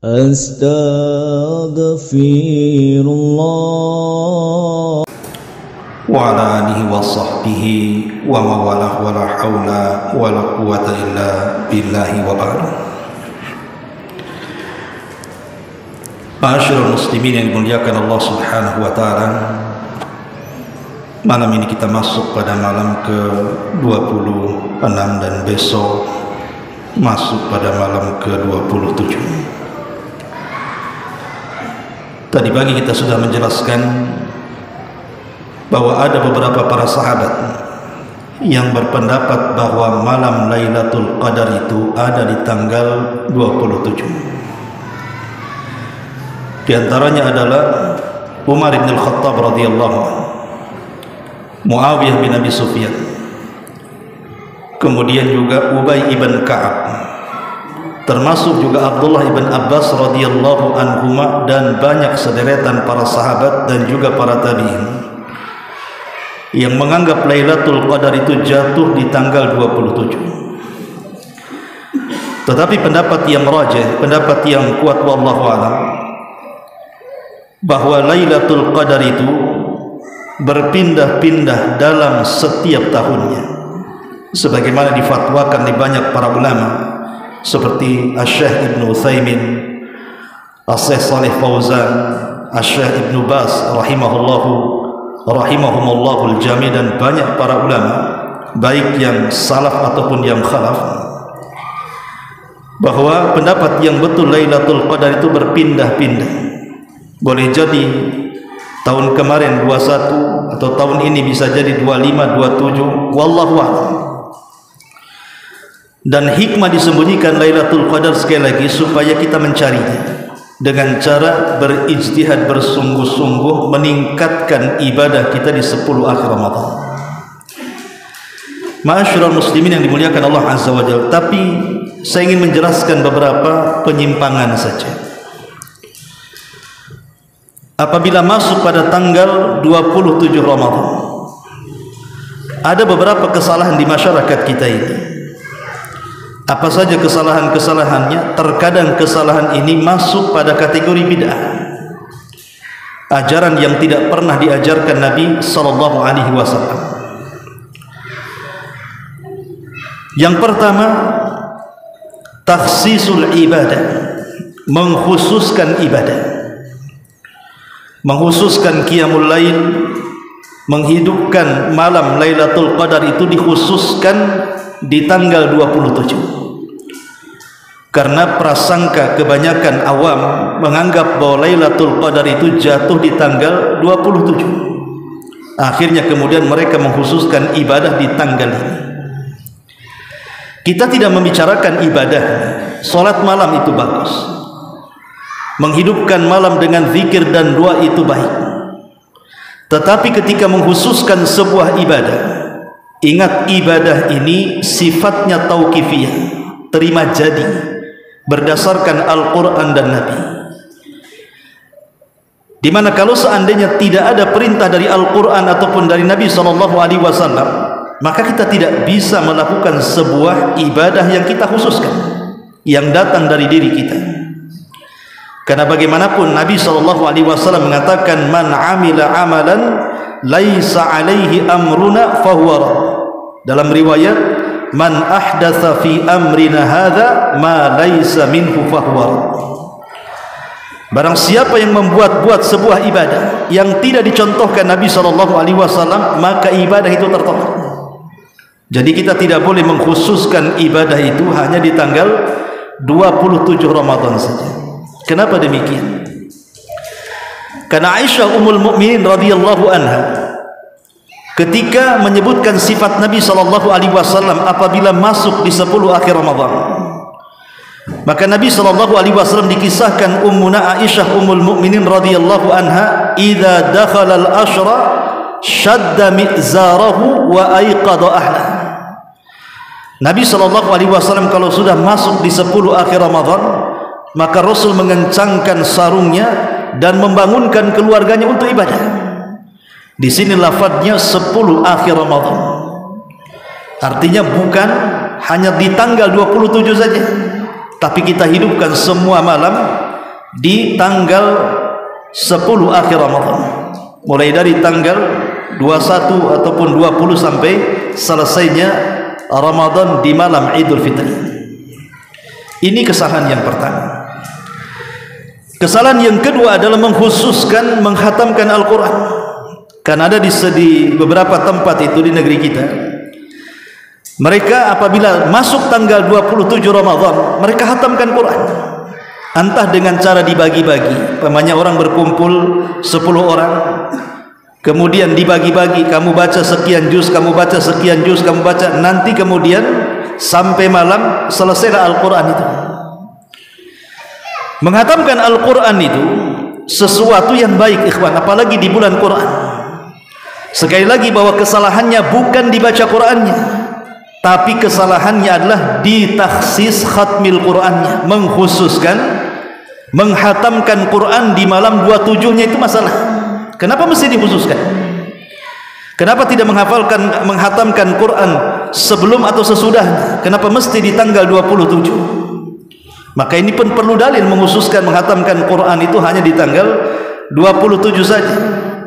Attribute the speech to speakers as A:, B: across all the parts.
A: Astaghfirullah
B: wa ala alihi wa sahbihi wa mawalah wa la hawla wa la quwata illa billahi wa ba'du. Ma'asyiral muslimin yang dimuliakan Allah Subhanahu wa taala, malam ini kita masuk pada malam ke-26 dan besok masuk pada malam ke-27. Tadi pagi kita sudah menjelaskan bahwa ada beberapa para sahabat yang berpendapat bahwa malam Lailatul Qadar itu ada di tanggal 27. Di antaranya adalah Umar bin Al-Khattab radhiyallahu anhu, Muawiyah bin Abi Sufyan, kemudian juga Ubay ibn Ka'ab, termasuk juga Abdullah ibn Abbas radhiyallahu anhuma, dan banyak sederetan para sahabat dan juga para tabi'in yang menganggap Lailatul Qadar itu jatuh di tanggal 27. Tetapi pendapat yang rajih, pendapat yang kuat wallahu a'lam, bahwa Lailatul Qadar itu berpindah-pindah dalam setiap tahunnya, sebagaimana difatwakan di banyak para ulama seperti Asy-Syaikh Ibnu Utsaimin, Asy-Syaikh Shalih Fauzan, Asy-Syaikh Ibnu Baz rahimahumullahu al-jami', dan banyak para ulama baik yang salaf ataupun yang khalaf, bahwa pendapat yang betul Lailatul Qadar itu berpindah-pindah. Boleh jadi tahun kemarin 21 atau tahun ini bisa jadi 25, 27, wallahu a'lam. Dan hikmah disembunyikan Lailatul Qadar sekali lagi supaya kita mencarinya dengan cara berijtihad, bersungguh-sungguh meningkatkan ibadah kita di 10 akhir Ramadan. Ma'asyiral muslimin yang dimuliakan Allah Azza wa Jalla, tapi saya ingin menjelaskan beberapa penyimpangan saja. Apabila masuk pada tanggal 27 Ramadan, ada beberapa kesalahan di masyarakat kita ini. Apa saja kesalahan-kesalahannya? Terkadang kesalahan ini masuk pada kategori bid'ah, ajaran yang tidak pernah diajarkan Nabi sallallahu alaihi wasallam. Yang pertama, takhsisul ibadah, mengkhususkan ibadah, mengkhususkan qiyamul lail, menghidupkan malam Lailatul Qadar itu dikhususkan di tanggal 27. Karena prasangka kebanyakan awam menganggap bahwa Lailatul Qadar itu jatuh di tanggal 27. Akhirnya kemudian mereka mengkhususkan ibadah di tanggal ini. Kita tidak membicarakan ibadah. Salat malam itu bagus, menghidupkan malam dengan zikir dan doa itu baik. Tetapi ketika mengkhususkan sebuah ibadah, ingat ibadah ini sifatnya tauqifiyah, terima jadi, berdasarkan Al-Quran dan Nabi. Dimana kalau seandainya tidak ada perintah dari Al-Quran ataupun dari Nabi SAW, maka kita tidak bisa melakukan sebuah ibadah yang kita khususkan, yang datang dari diri kita. Karena bagaimanapun Nabi SAW mengatakan, man amila amalan laisa alaihi amruna fahuwa rad. Dalam riwayat, man ahdatsa fi amrina hadza ma laisa minhu fahuwa rad. Barang siapa yang membuat-buat sebuah ibadah yang tidak dicontohkan Nabi SAW, maka ibadah itu tertolak. Jadi kita tidak boleh mengkhususkan ibadah itu hanya di tanggal 27 Ramadan saja. Kenapa demikian? Karena Aisyah Ummul Mukminin radhiyallahu anha ketika menyebutkan sifat Nabi SAW apabila masuk di 10 akhir Ramadan, maka Nabi SAW dikisahkan Ummuna Aisyah Ummul Mukminin radhiyallahu anha, idza dakhala al-ashra shadda mi'zarahu wa ayqadha ahlah. Nabi SAW kalau sudah masuk di 10 akhir Ramadan, maka Rasul mengencangkan sarungnya dan membangunkan keluarganya untuk ibadah. Di sini lafadznya 10 akhir Ramadan. Artinya bukan hanya di tanggal 27 saja, tapi kita hidupkan semua malam di tanggal 10 akhir Ramadan, mulai dari tanggal 21 ataupun 20 sampai selesainya Ramadan di malam Idul Fitri. Ini kesalahan yang pertama. Kesalahan yang kedua adalah mengkhususkan menghatamkan Al-Quran. Karena ada di beberapa tempat itu di negeri kita, mereka apabila masuk tanggal 27 Ramadan, mereka hatamkan Quran. Entah dengan cara dibagi-bagi, pamannya orang berkumpul 10 orang, kemudian dibagi-bagi, kamu baca sekian juz, kamu baca sekian juz, kamu baca, nanti kemudian sampai malam selesailah Al-Quran itu. Menghatamkan Al-Quran itu sesuatu yang baik, ikhwan, apalagi di bulan Quran. Sekali lagi bahwa kesalahannya bukan dibaca Qurannya, tapi kesalahannya adalah di takhsis khatmil Qurannya, mengkhususkan menghatamkan Quran di malam 27-nya itu masalah. Kenapa mesti dikhususkan? Kenapa tidak menghatamkan Quran sebelum atau sesudahnya? Kenapa mesti di tanggal 27? Maka ini pun perlu dalil mengkhususkan menghatamkan Quran itu hanya di tanggal 27 saja.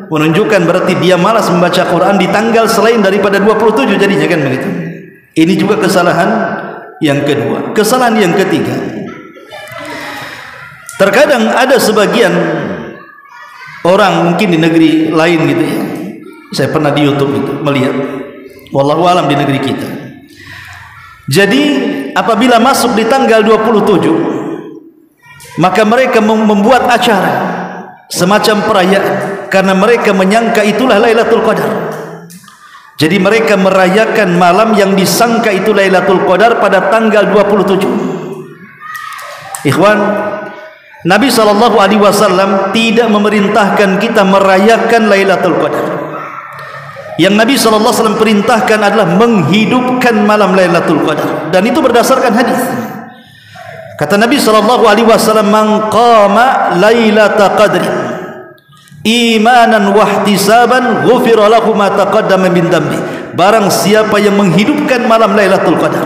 B: Menunjukkan berarti dia malas membaca Quran di tanggal selain daripada 27 jadinya, kan begitu. Ini juga kesalahan yang kedua. Kesalahan yang ketiga, terkadang ada sebagian orang mungkin di negeri lain gitu ya, saya pernah di YouTube itu melihat, wallahu alam di negeri kita. Jadi apabila masuk di tanggal 27, maka mereka membuat acara semacam perayaan, karena mereka menyangka itulah Lailatul Qadar. Jadi mereka merayakan malam yang disangka itu Lailatul Qadar pada tanggal 27. Ikhwan, Nabi SAW tidak memerintahkan kita merayakan Lailatul Qadar. Yang Nabi SAW perintahkan adalah menghidupkan malam Lailatul Qadar, dan itu berdasarkan hadis. Kata Nabi SAW, "Man qama Lailatul Qadri imanan wahtisaban ghufira lahu ma taqaddama min dhanbi." Barang siapa yang menghidupkan malam Lailatul Qadar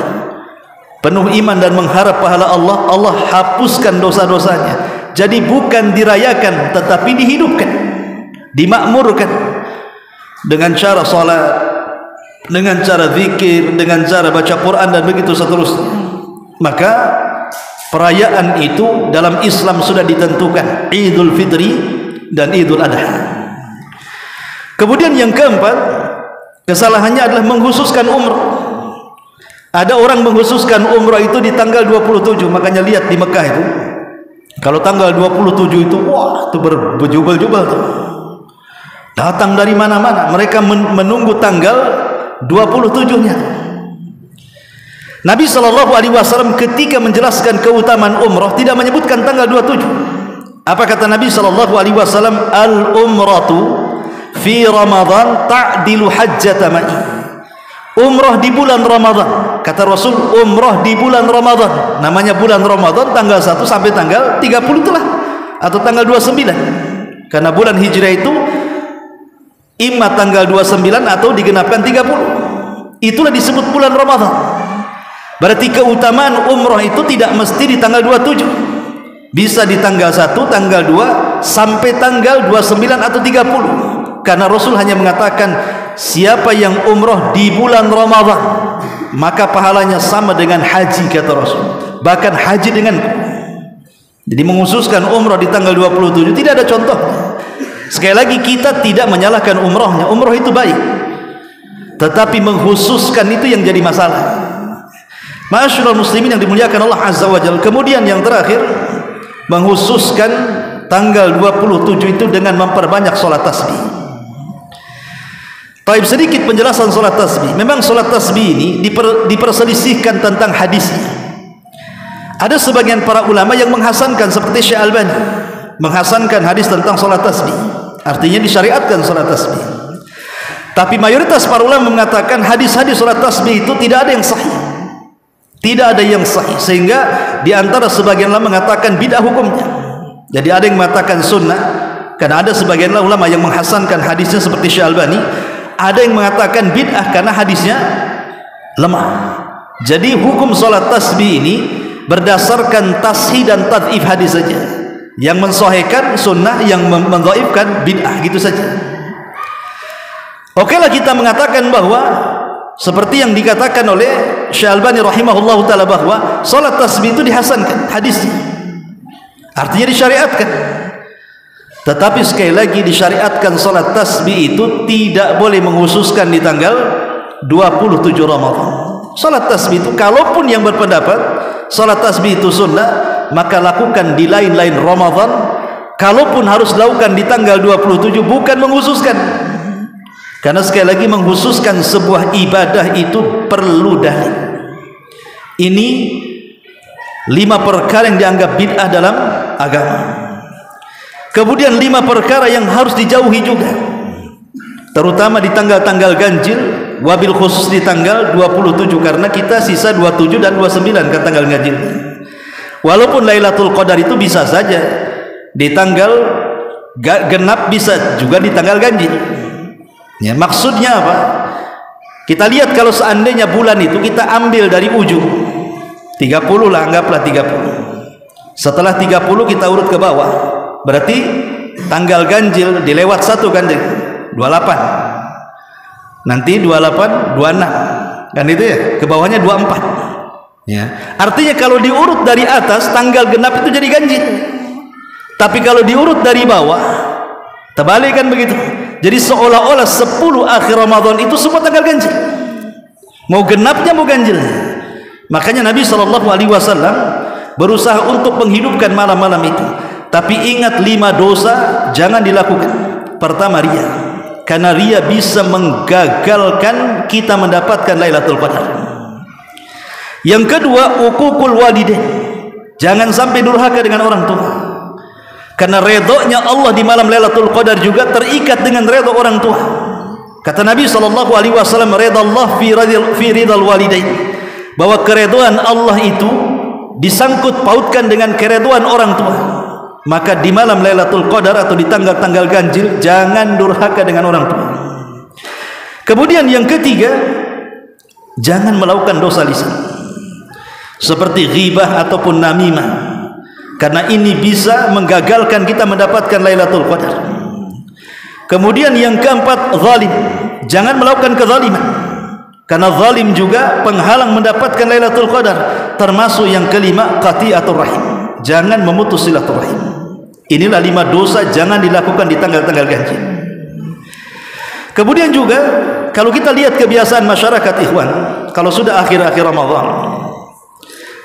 B: penuh iman dan mengharap pahala Allah, Allah hapuskan dosa-dosanya. Jadi bukan dirayakan, tetapi dihidupkan, dimakmurkan dengan cara salat, dengan cara zikir, dengan cara baca Quran, dan begitu seterusnya. Maka perayaan itu dalam Islam sudah ditentukan, Idul Fitri dan Idul Adha. Kemudian yang keempat, kesalahannya adalah mengkhususkan umrah. Ada orang mengkhususkan umrah itu di tanggal 27. Makanya lihat di Mekah itu, kalau tanggal 27 itu, wah, itu berjubel-jubel tuh. Datang dari mana-mana, mereka menunggu tanggal 27-nya. Nabi SAW ketika menjelaskan keutamaan umrah tidak menyebutkan tanggal 27. Apa kata Nabi SAW? Al-umratu fi Ramadan ta'dilu hajjata ma'i. Umrah di bulan Ramadan, kata Rasul, umrah di bulan Ramadan. Namanya bulan Ramadan tanggal 1 sampai tanggal 30 itulah, atau tanggal 29. Karena bulan Hijrah itu imma tanggal 29 atau digenapkan 30. Itulah disebut bulan Ramadan. Berarti keutamaan umrah itu tidak mesti di tanggal 27. Bisa di tanggal 1, tanggal 2 sampai tanggal 29 atau 30. Karena Rasul hanya mengatakan siapa yang umrah di bulan Ramadan maka pahalanya sama dengan haji, kata Rasul. Bahkan haji dengan. Jadi menghususkan umrah di tanggal 27 tidak ada contohnya. Sekali lagi, kita tidak menyalahkan umrahnya, umrah itu baik, tetapi mengkhususkan itu yang jadi masalah. Ma'asyiral muslimin yang dimuliakan Allah Azza wa Jalla. Kemudian yang terakhir, mengkhususkan tanggal 27 itu dengan memperbanyak salat tasbih. Baik, sedikit penjelasan salat tasbih. Memang salat tasbih ini diperselisihkan tentang hadisnya. Ada sebagian para ulama yang menghasankan, seperti Syekh Albani menghasankan hadis tentang salat tasbih, artinya disyariatkan salat tasbih. Tapi mayoritas para ulama mengatakan hadis-hadis salat tasbih itu tidak ada yang sahih, tidak ada yang sahih, sehingga di antara sebagian ulama mengatakan bid'ah hukumnya. Jadi ada yang mengatakan sunnah, karena ada sebagian ulama yang menghasankan hadisnya seperti Syekh Albani. Ada yang mengatakan bid'ah karena hadisnya lemah. Jadi hukum salat tasbih ini berdasarkan tashih dan tad'if hadis saja. Yang mensahihkan sunnah, yang mendhaifkan bid'ah, gitu saja. Okelah kita mengatakan bahwa seperti yang dikatakan oleh Syekh Albani rahimahullahu taala bahwa salat tasbih itu dihasankan hadisnya. Artinya disyariatkan. Tetapi sekali lagi disyariatkan salat tasbih itu tidak boleh menghususkan di tanggal 27 Ramadan. Salat tasbih itu, kalaupun yang berpendapat salat tasbih itu sunnah, maka lakukan di lain-lain Ramadan. Kalaupun harus dilakukan di tanggal 27, bukan menghususkan. Karena sekali lagi menghususkan sebuah ibadah itu perlu dalil. Ini 5 perkara yang dianggap bid'ah dalam agama. Kemudian 5 perkara yang harus dijauhi juga, terutama di tanggal-tanggal ganjil, wabil khusus di tanggal 27, karena kita sisa 27 dan 29 ke tanggal ganjil. Walaupun Lailatul Qadar itu bisa saja di tanggal genap, bisa juga di tanggal ganjil. Ya, maksudnya apa? Kita lihat kalau seandainya bulan itu kita ambil dari ujung 30 lah, anggaplah 30. Setelah 30 kita urut ke bawah, berarti tanggal ganjil dilewat 1 kan, 28. Nanti 28, 26. Kan itu ya, ke bawahnya 24. Ya. Artinya kalau diurut dari atas tanggal genap itu jadi ganjil. Tapi kalau diurut dari bawah terbalik kan begitu. Jadi seolah-olah 10 akhir Ramadan itu semua tanggal ganjil. Mau genapnya mau ganjilnya. Makanya Nabi SAW berusaha untuk menghidupkan malam-malam itu. Tapi ingat 5 dosa jangan dilakukan. Pertama, riya. Karena riya bisa menggagalkan kita mendapatkan Lailatul Qadar. Yang kedua, uququl walidain. Jangan sampai durhaka dengan orang tua. Karena redhonya Allah di malam Lailatul Qadar juga terikat dengan redha orang tua. Kata Nabi SAW, redha Allah fi ridhal walidain, bahwa keredhaan Allah itu disangkut pautkan dengan keredhaan orang tua. Maka di malam Lailatul Qadar atau di tanggal-tanggal ganjil jangan durhaka dengan orang tua. Kemudian yang ketiga, jangan melakukan dosa lisan seperti ghibah ataupun namimah, karena ini bisa menggagalkan kita mendapatkan Lailatul Qadar. Kemudian yang keempat, zalim. Jangan melakukan kezaliman, karena zalim juga penghalang mendapatkan Lailatul Qadar. Termasuk yang kelima, qati'atur rahim. Jangan memutus silaturahim. Inilah 5 dosa jangan dilakukan di tanggal-tanggal ganjil. Kemudian juga kalau kita lihat kebiasaan masyarakat ikhwan, kalau sudah akhir-akhir Ramadan,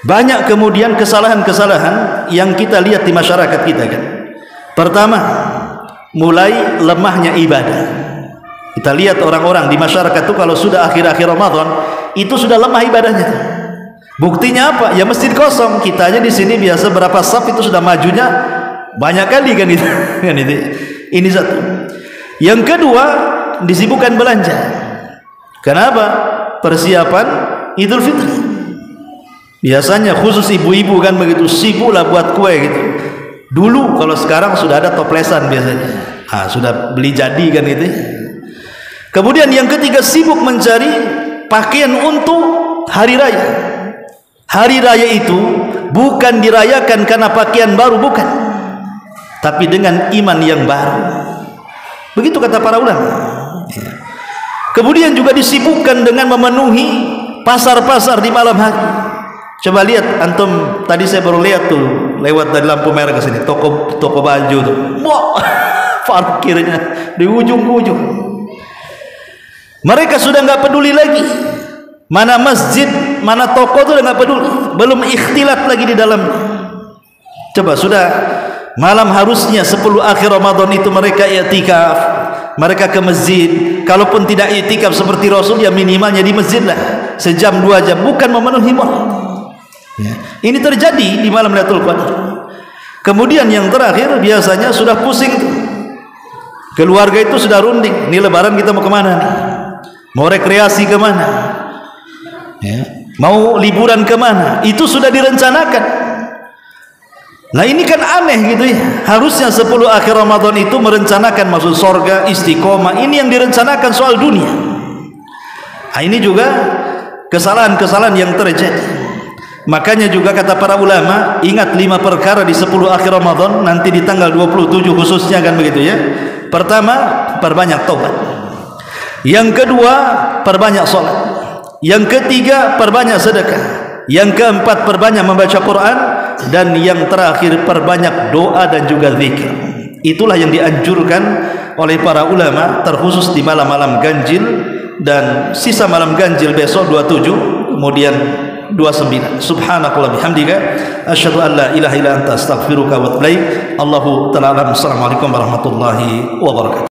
B: banyak kemudian kesalahan-kesalahan yang kita lihat di masyarakat kita kan. Pertama, mulai lemahnya ibadah. Kita lihat orang-orang di masyarakat itu kalau sudah akhir-akhir Ramadan itu sudah lemah ibadahnya. Buktinya apa? Ya masjid kosong. Kita aja di sini biasa berapa saf itu sudah majunya banyak kali kan itu. Kan itu. Ini satu. Yang kedua, disibukkan belanja. Kenapa? Persiapan Idul Fitri. Biasanya khusus ibu-ibu kan begitu, sibuklah buat kue gitu. Dulu, kalau sekarang sudah ada toplesan biasanya. Sudah beli jadi kan gitu. Kemudian yang ketiga, sibuk mencari pakaian untuk hari raya. Hari raya itu bukan dirayakan karena pakaian baru, bukan, tapi dengan iman yang baru. Begitu kata para ulama. Kemudian juga disibukkan dengan memenuhi pasar-pasar di malam hari. Coba lihat antum, tadi saya baru lihat tuh lewat dari lampu merah ke sini, toko baju tuh. Wah, parkirnya di ujung ke ujung. Mereka sudah nggak peduli lagi mana masjid, mana toko itu udah nggak peduli. Belum ikhtilat lagi di dalam. Coba sudah malam harusnya 10 akhir Ramadan itu mereka i'tikaf, mereka ke masjid. Kalaupun tidak i'tikaf seperti Rasul, ya minimalnya di masjid lah, sejam 2 jam, bukan memenuhi mal. Ya. Ini terjadi di malam Lailatul Qadar. Kemudian yang terakhir, biasanya sudah pusing tuh. Keluarga itu sudah runding, ini lebaran kita mau kemana nih? Mau rekreasi kemana? Ya. Mau liburan kemana? Itu sudah direncanakan. Nah ini kan aneh gitu ya. Harusnya 10 akhir Ramadan itu merencanakan masuk surga, istiqomah. Ini yang direncanakan soal dunia. Nah, ini juga kesalahan-kesalahan yang terjadi. Makanya juga kata para ulama, ingat 5 perkara di 10 akhir Ramadan, nanti di tanggal 27 khususnya, kan begitu ya. Pertama, perbanyak taubat. Yang kedua, perbanyak salat. Yang ketiga, perbanyak sedekah. Yang keempat, perbanyak membaca Quran. Dan yang terakhir, perbanyak doa dan juga zikir. Itulah yang dianjurkan oleh para ulama, terkhusus di malam-malam ganjil. Dan sisa malam ganjil besok 27, kemudian 29. Subhanakallah bihamdika asyhadu an la ilaha illa anta astaghfiruka wa atubu ilaik. Allahu ta'ala alam. Assalamualaikum warahmatullahi wabarakatuh.